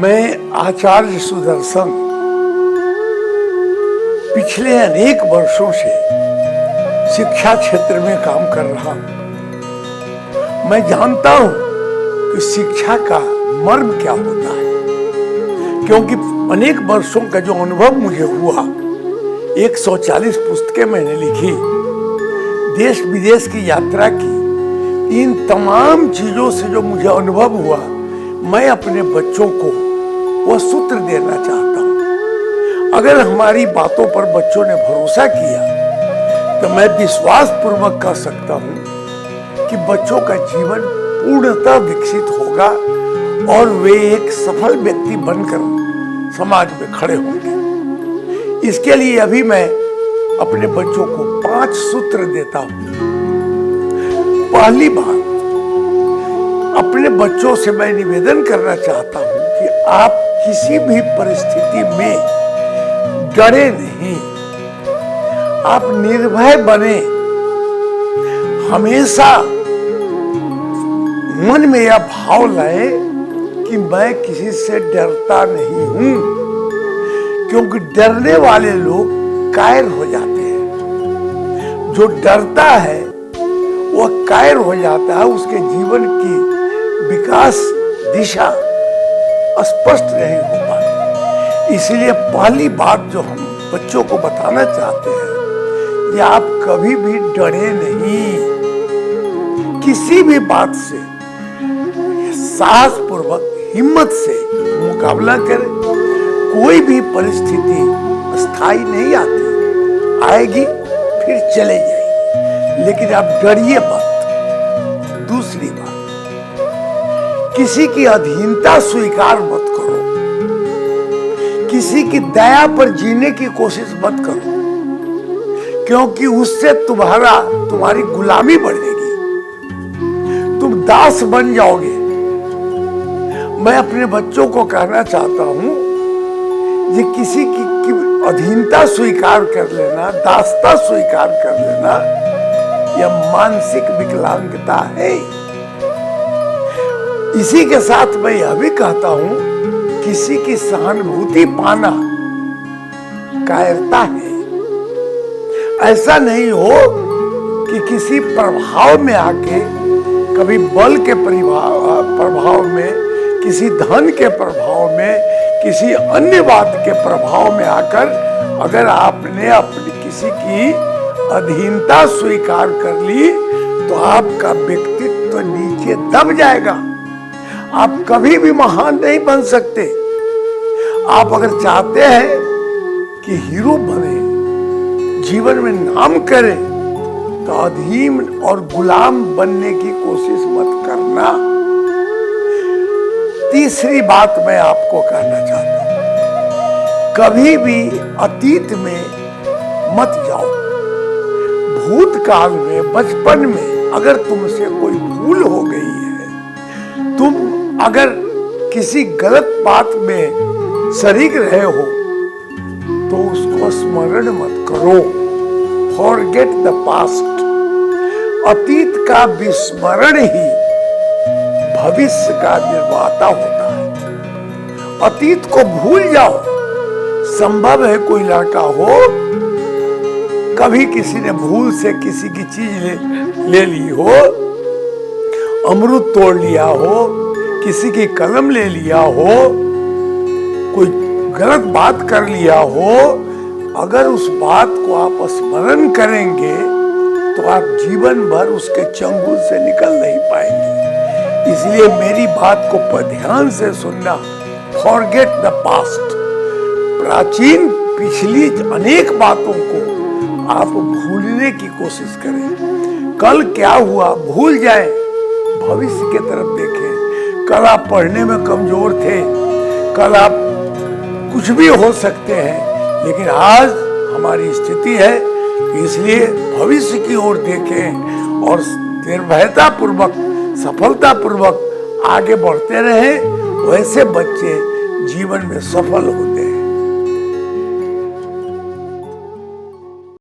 मैं आचार्य सुदर्शन पिछले अनेक वर्षों से शिक्षा क्षेत्र में काम कर रहा हूं। मैं जानता हूं कि शिक्षा का मर्म क्या होता है, क्योंकि अनेक वर्षों का जो अनुभव मुझे हुआ, 140 पुस्तकें मैंने लिखी, देश विदेश की यात्रा की, इन तमाम चीजों से जो मुझे अनुभव हुआ, मैं अपने बच्चों को वह सूत्र देना चाहता हूं। अगर हमारी बातों पर बच्चों ने भरोसा किया तो मैं विश्वास पूर्वक कह सकता हूं कि बच्चों का जीवन पूर्णतः विकसित होगा और वे एक सफल व्यक्ति बनकर समाज में खड़े होंगे। इसके लिए अभी मैं अपने बच्चों को 5 सूत्र देता हूं। पहली बात, अपने बच्चों से मैं निवेदन करना चाहता हूं कि आप किसी भी परिस्थिति में डरे नहीं, आप निर्भय बने। हमेशा मन में यह भाव लाए कि मैं किसी से डरता नहीं हूं, क्योंकि डरने वाले लोग कायर हो जाते हैं। जो डरता है वह कायर हो जाता है, उसके जीवन की विकास दिशा स्पष्ट नहीं हो पाती। इसलिए पहली बात जो हम बच्चों को बताना चाहते हैं कि आप कभी भी डरे नहीं, किसी भी बात से साहस पूर्वक हिम्मत से मुकाबला करें। कोई भी परिस्थिति स्थायी नहीं आती, आएगी फिर चले जाएगी, लेकिन आप डरिए मत। दूसरी बात, किसी की अधीनता स्वीकार मत करो, किसी की दया पर जीने की कोशिश मत करो, क्योंकि उससे तुम्हारी गुलामी बढ़ेगी, तुम दास बन जाओगे। मैं अपने बच्चों को कहना चाहता हूं कि किसी की अधीनता स्वीकार कर लेना, दासता स्वीकार कर लेना, यह मानसिक विकलांगता है। इसी के साथ मैं यह भी कहता हूं, किसी की सहानुभूति पाना कायरता है। ऐसा नहीं हो कि किसी प्रभाव में आके, कभी बल के प्रभाव में, किसी धन के प्रभाव में, किसी अन्य बात के प्रभाव में आकर अगर आपने अपनी किसी की अधीनता स्वीकार कर ली तो आपका व्यक्तित्व नीचे दब जाएगा। आप कभी भी महान नहीं बन सकते। आप अगर चाहते हैं कि हीरो बने, जीवन में नाम करें, तो अधीन और गुलाम बनने की कोशिश मत करना। तीसरी बात मैं आपको कहना चाहता हूं, कभी भी अतीत में मत जाओ। भूतकाल में, बचपन में अगर तुमसे कोई भूल हो गई है, तुम अगर किसी गलत बात में शरीक रहे हो, तो उसको स्मरण मत करो। Forget the past. अतीत का विस्मरण ही भविष्य का निर्माता होता है। अतीत को भूल जाओ। संभव है कोई लड़का हो, कभी किसी ने भूल से किसी की चीज ले ली हो, अमरूद तोड़ लिया हो, किसी की कलम ले लिया हो, कोई गलत बात कर लिया हो। अगर उस बात को आप स्मरण करेंगे तो आप जीवन भर उसके चंगुल से निकल नहीं पाएंगे। इसलिए मेरी बात को ध्यान से सुनना। Forget the past. प्राचीन पिछली अनेक बातों को आप भूलने की कोशिश करें। कल क्या हुआ भूल जाएं, भविष्य की तरफ देखें। कल आप पढ़ने में कमजोर थे, कल आप कुछ भी हो सकते हैं, लेकिन आज हमारी स्थिति है, इसलिए भविष्य की ओर देखें और निर्भयता पूर्वक, सफलता पूर्वक आगे बढ़ते रहें। वैसे बच्चे जीवन में सफल होते हैं।